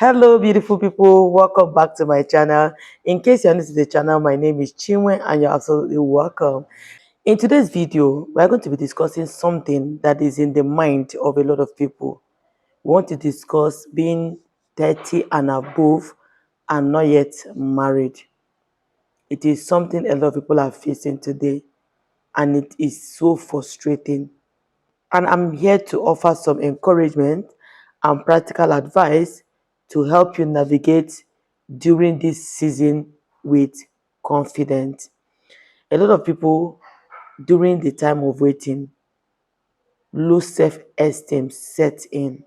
Hello, beautiful people. Welcome back to my channel. In case you're new to the channel, my name is Chinwe and you're absolutely welcome. In today's video, we're going to be discussing something that is in the mind of a lot of people. We want to discuss being 30 and above and not yet married. It is something a lot of people are facing today, and it is so frustrating. And I'm here to offer some encouragement and practical advice to help you navigate during this season with confidence. A lot of people during the time of waiting, low self-esteem sets in.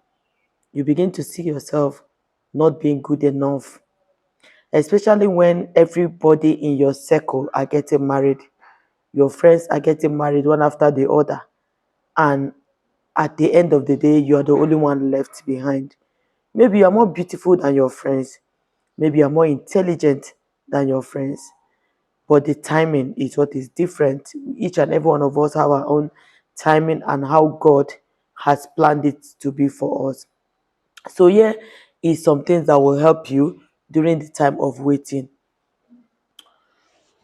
You begin to see yourself not being good enough, especially when everybody in your circle are getting married. Your friends are getting married one after the other, and at the end of the day, you are the only one left behind. Maybe you are more beautiful than your friends. Maybe you are more intelligent than your friends. But the timing is what is different. Each and every one of us have our own timing and how God has planned it to be for us. So here is some things that will help you during the time of waiting.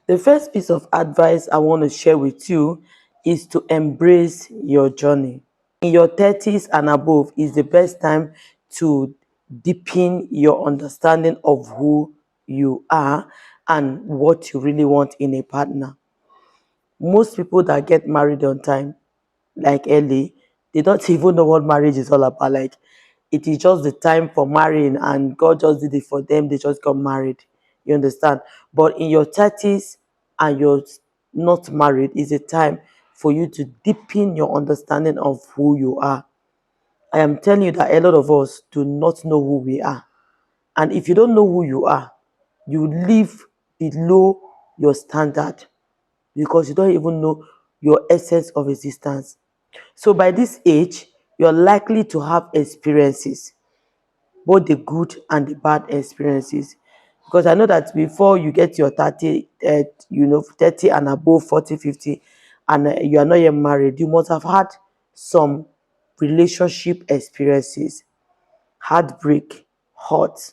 The first piece of advice I want to share with you is to embrace your journey. In your 30s and above is the best time to deepen your understanding of who you are and what you really want in a partner. Most people that get married on time, like early, they don't even know what marriage is all about. Like, it is just the time for marrying, and God just did it for them. They just got married. You understand? But in your 30s and you're not married, is a time for you to deepen your understanding of who you are. I am telling you that a lot of us do not know who we are. And if you don't know who you are, you live below your standard because you don't even know your essence of existence. So by this age, you're likely to have experiences, both the good and the bad experiences. Because I know that before you get your 30, 30 and above, 40, 50, and you are not yet married, you must have had some relationship experiences, heartbreak, hurt,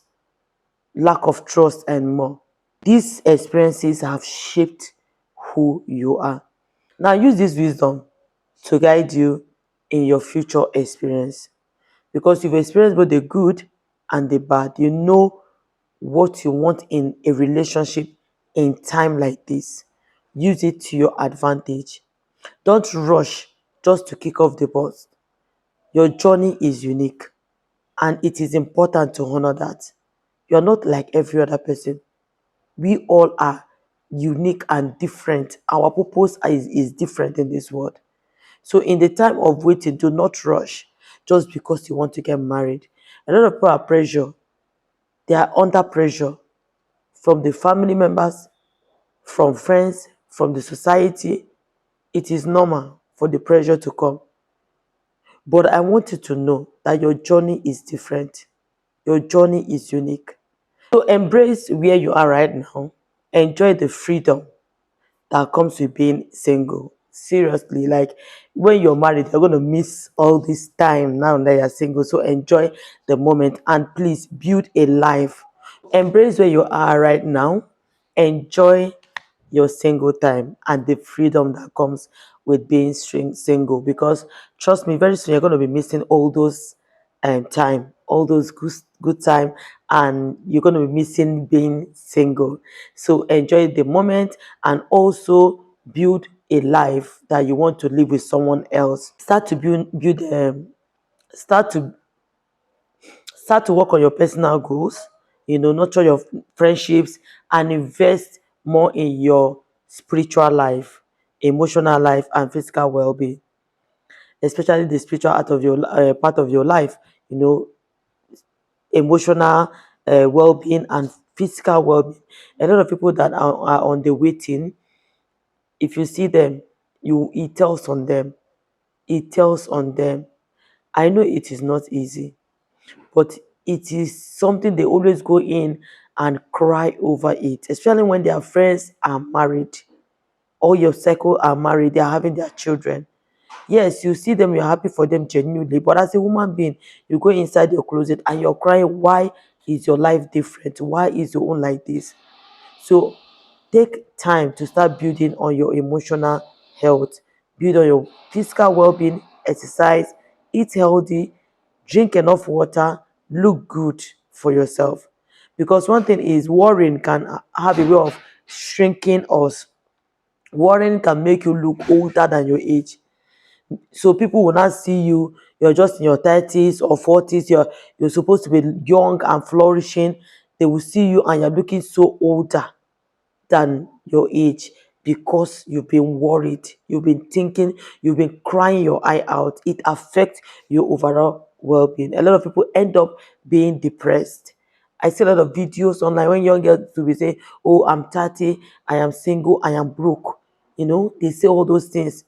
lack of trust, and more. These experiences have shaped who you are. Now use this wisdom to guide you in your future experience, because you've experienced both the good and the bad. You know what you want in a relationship in time like this. Use it to your advantage. Don't rush just to kick off the bus. Your journey is unique, and it is important to honor that. You're not like every other person. We all are unique and different. Our purpose is different in this world. So in the time of waiting, do not rush just because you want to get married. A lot of people are pressure. They are under pressure from the family members, from friends, from the society. It is normal for the pressure to come. But I want you to know that your journey is different. Your journey is unique. So embrace where you are right now. Enjoy the freedom that comes with being single. Seriously, like when you're married, you're gonna miss all this time now that you're single. So enjoy the moment and please build a life. Embrace where you are right now. Enjoy your single time and the freedom that comes with being single. Because trust me, very soon you're gonna be missing all those time, all those good time, and you're gonna be missing being single. So enjoy the moment and also build a life that you want to live with someone else. Start to start to work on your personal goals, nurture your friendships, and invest more in your spiritual life, emotional life, and physical well-being, especially the spiritual part of your life, emotional well-being and physical well-being. A lot of people that are on the waiting, if you see them, it tells on them. It tells on them. I know it is not easy, but it is something they always go in and cry over it, especially when their friends are married. All your circle are married, they are having their children. Yes, you see them, you're happy for them genuinely, but as a human being, you go inside your closet and you're crying, why is your life different? Why is your own like this? So take time to start building on your emotional health, build on your physical well-being, exercise, eat healthy, drink enough water, look good for yourself. Because one thing is, worrying can have a way of shrinking us. Worrying can make you look older than your age. So people will not see you, you're just in your 30s or 40s, you're supposed to be young and flourishing. They will see you and you're looking so older than your age, because you've been worried, you've been thinking, you've been crying your eye out. It affects your overall well-being. A lot of people end up being depressed. I see a lot of videos online when young girls will be saying, oh, I'm 30, I am single, I am broke. They say all those things.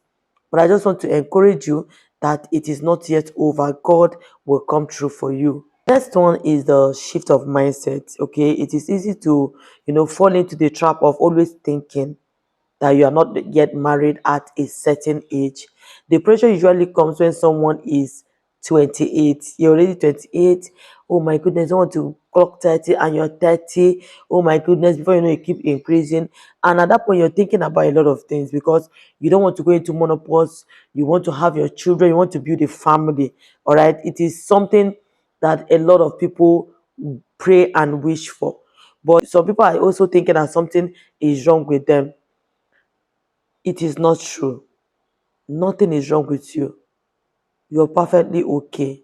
But I just want to encourage you that it is not yet over. God will come true for you. Next one is the shift of mindset. Okay, it is easy to, fall into the trap of always thinking that you are not yet married at a certain age. The pressure usually comes when someone is 28. You're already 28. Oh my goodness, I want to clock 30 and you're 30. Oh my goodness, before you know, you keep increasing. And at that point, you're thinking about a lot of things because you don't want to go into menopause. You want to have your children. You want to build a family. All right. It is something that a lot of people pray and wish for. But some people are also thinking that something is wrong with them. It is not true. Nothing is wrong with you. You're perfectly okay.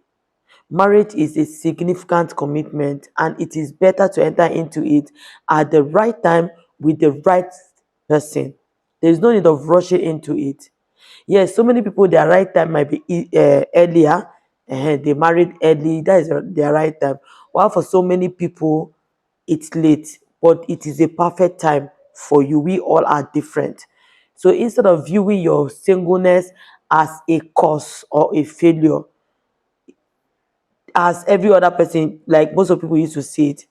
Marriage is a significant commitment, and it is better to enter into it at the right time with the right person. There is no need of rushing into it. Yes, so many people, their right time might be earlier. They married early, that is their right time. While for so many people, it's late, but it is a perfect time for you. We all are different. So instead of viewing your singleness as a cause or a failure, as every other person, like most of people used to see it,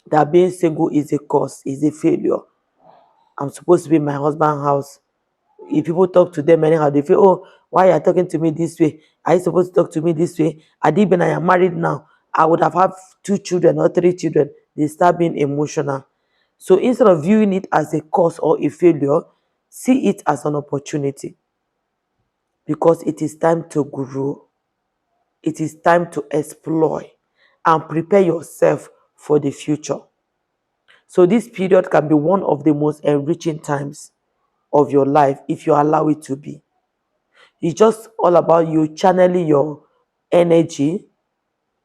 that being single is a cause, is a failure. I'm supposed to be in my husband's house. If people talk to them anyhow, they feel, oh, why are you talking to me this way? Are you supposed to talk to me this way? I am married now. I would have had 2 children or 3 children. They start being emotional. So instead of viewing it as a cause or a failure, see it as an opportunity, because it is time to grow. It is time to explore and prepare yourself for the future. So this period can be one of the most enriching times of your life if you allow it to be. It's just all about you channeling your energy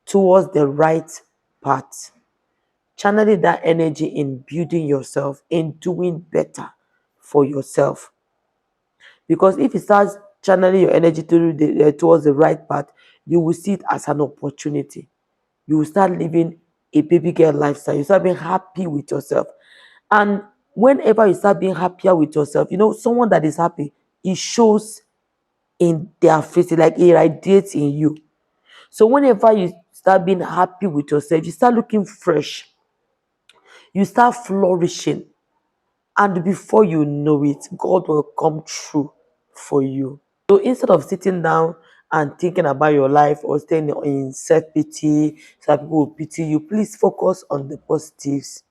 towards the right path. Channeling that energy in building yourself, in doing better for yourself. Because if you start channeling your energy towards the right path, you will see it as an opportunity. You will start living a baby girl lifestyle. You start being happy with yourself. And whenever you start being happier with yourself, someone that is happy, it shows in their face, like it radiates in you. So whenever you start being happy with yourself, you start looking fresh, you start flourishing, and before you know it, God will come true for you. So instead of sitting down and thinking about your life or staying in self-pity so that people will pity you, please focus on the positives,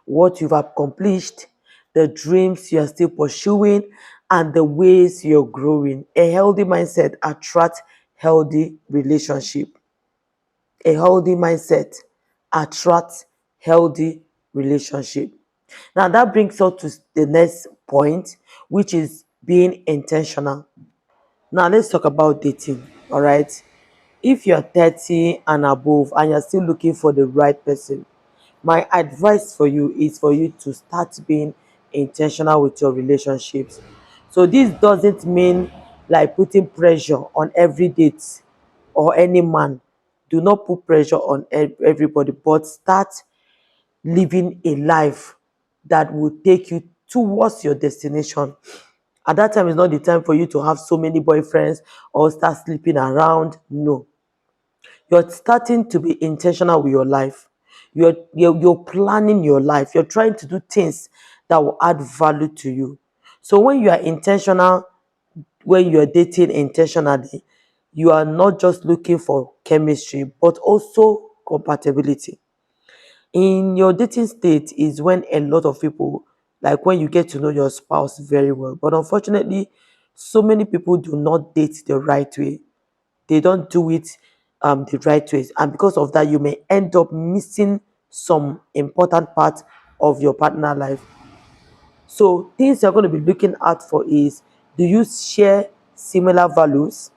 what you've accomplished, the dreams you are still pursuing, and the ways you're growing. A healthy mindset attracts healthy relationship. A healthy mindset attracts healthy relationship. Now that brings us to the next point, which is being intentional. Now let's talk about dating. All right. If you're 30 and above and you're still looking for the right person, my advice for you is for you to start being intentional with your relationships. So this doesn't mean like putting pressure on every date or any man. Do not put pressure on everybody, but start living a life that will take you towards your destination. At that time is not the time for you to have so many boyfriends or start sleeping around. No. You're starting to be intentional with your life. You're planning your life. You're trying to do things that will add value to you. So when you are intentional, when you're dating intentionally, you are not just looking for chemistry, but also compatibility. In your dating state is when a lot of people, like when you get to know your spouse very well. But unfortunately, so many people do not date the right way. They don't do it the right way. And because of that, you may end up missing some important part of your partner life. So things you're going to be looking out for is, do you share similar values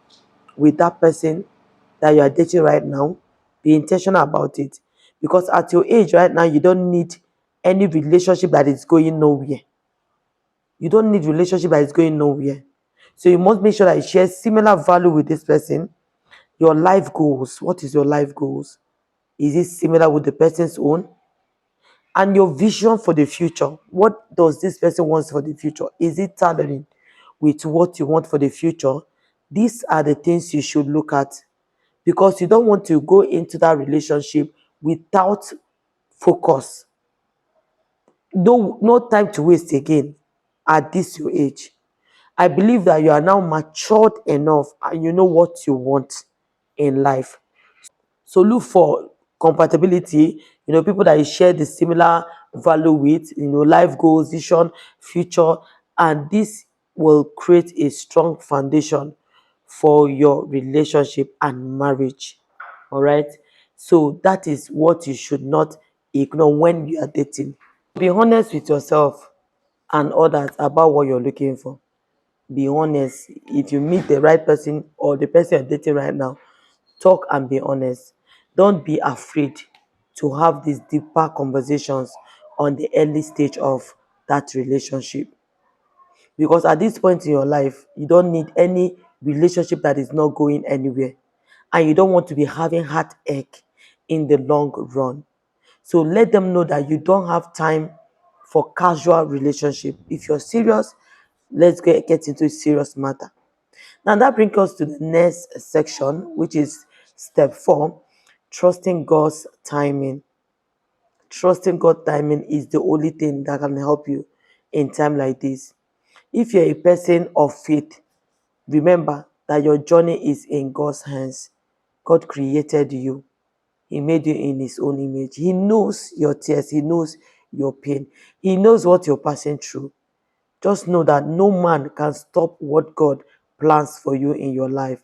with that person that you are dating right now? Be intentional about it. Because at your age right now, you don't need any relationship that is going nowhere. You don't need relationship that is going nowhere. So you must make sure that you share similar value with this person. Your life goals. What is your life goals? Is it similar with the person's own? And your vision for the future. What does this person want for the future? Is it tailoring with what you want for the future? These are the things you should look at, because you don't want to go into that relationship without focus. No time to waste again at this your age. I believe that you are now matured enough and you know what you want in life. So look for compatibility, people that you share the similar value with, life goals, vision, future, and this will create a strong foundation for your relationship and marriage. All right. So that is what you should not ignore when you are dating. Be honest with yourself and others about what you're looking for. Be honest. If you meet the right person or the person you're dating right now, talk and be honest. Don't be afraid to have these deeper conversations on the early stage of that relationship. Because at this point in your life, you don't need any relationship that is not going anywhere. And you don't want to be having heartache in the long run. So let them know that you don't have time for casual relationship. If you're serious, let's get into a serious matter. Now that brings us to the next section, which is step 4, trusting God's timing. Trusting God's timing is the only thing that can help you in time like this. If you're a person of faith, remember that your journey is in God's hands. God created you. He made you in his own image. He knows your tears. He knows your pain. He knows what you're passing through. Just know that no man can stop what God plans for you in your life.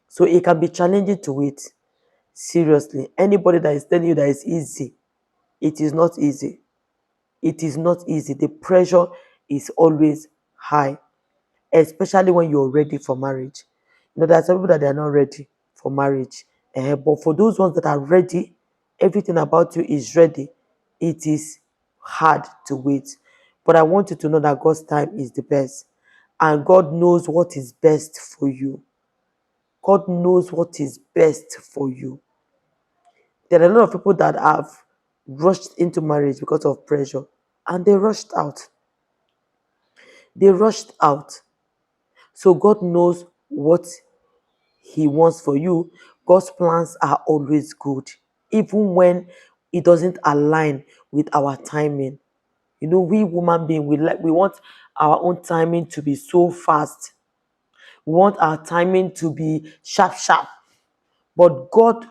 So it can be challenging to wait. Seriously, anybody that is telling you that it's easy, it is not easy. It is not easy. The pressure is always high, especially when you're ready for marriage. There are some people that they are not ready for marriage. But for those ones that are ready, everything about you is ready. It is hard to wait. But I want you to know that God's time is the best. And God knows what is best for you. God knows what is best for you. There are a lot of people that have rushed into marriage because of pressure, and they rushed out. They rushed out. So God knows what He wants for you. God's plans are always good, even when it doesn't align with our timing. We human beings, we want our own timing to be so fast. We want our timing to be sharp, sharp. But God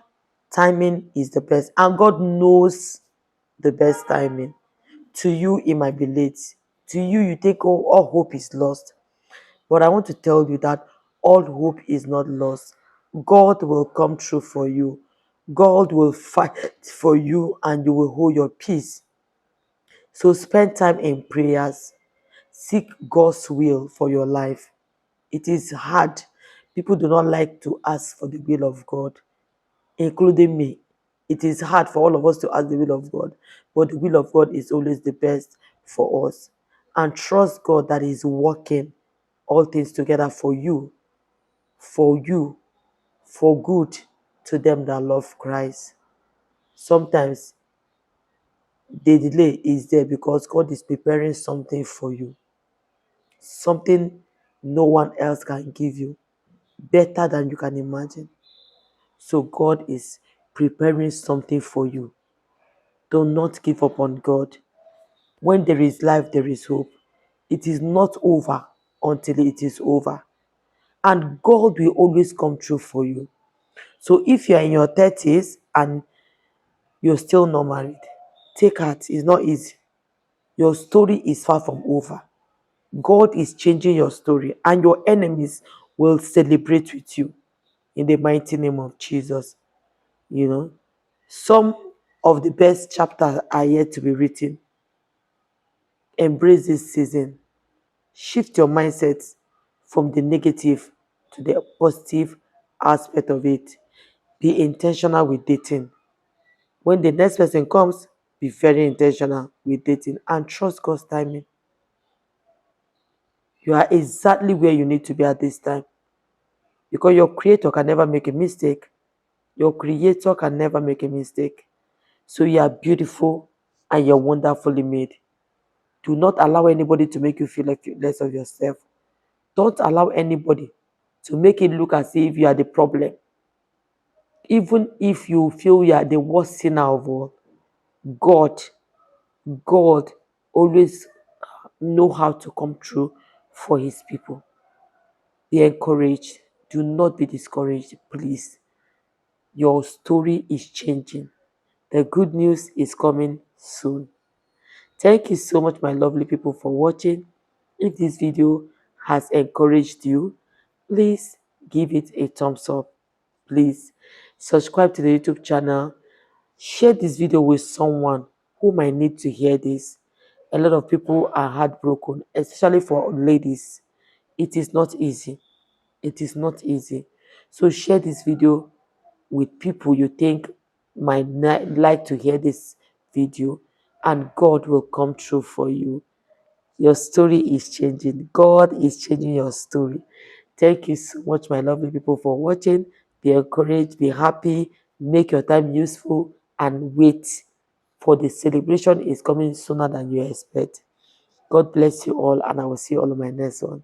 timing is the best, and God knows the best timing. To you, it might be late. To you, you think, oh, all hope is lost. But I want to tell you that all hope is not lost. God will come true for you. God will fight for you, and you will hold your peace. So spend time in prayers. Seek God's will for your life. It is hard. People do not like to ask for the will of God, including me. It is hard for all of us to ask the will of God, but the will of God is always the best for us. And trust God that He's working all things together for you, for good to them that love Christ. Sometimes the delay is there because God is preparing something for you, something no one else can give you, better than you can imagine. So God is preparing something for you. Do not give up on God. When there is life, there is hope. It is not over until it is over. And God will always come true for you. So if you're in your 30s and you're still not married, take heart. It's not easy. Your story is far from over. God is changing your story, and your enemies will celebrate with you in the mighty name of Jesus. You know, some of the best chapters are yet to be written. Embrace this season. Shift your mindset from the negative to the positive aspect of it. Be intentional with dating. When the next person comes, be very intentional with dating and trust God's timing. You are exactly where you need to be at this time because your creator can never make a mistake. Your creator can never make a mistake. So you are beautiful and you're wonderfully made. Do not allow anybody to make you feel like less of yourself. Don't allow anybody to make it look as if you are the problem. Even if you feel you are the worst sinner of all, God, God always know how to come through for his people. Be encouraged. Do not be discouraged, please. Your story is changing. The good news is coming soon. Thank you so much, my lovely people, for watching. If this video has encouraged you, please give it a thumbs up. Please subscribe to the YouTube channel. Share this video with someone who might need to hear this. A lot of people are heartbroken, especially for ladies. It is not easy. It is not easy. So share this video with people you think might like to hear this video, and God will come true for you. Your story is changing. God is changing your story. Thank you so much, my lovely people, for watching. Be encouraged, be happy, make your time useful, and wait for the celebration is coming sooner than you expect. God bless you all, and I will see you all on my next one.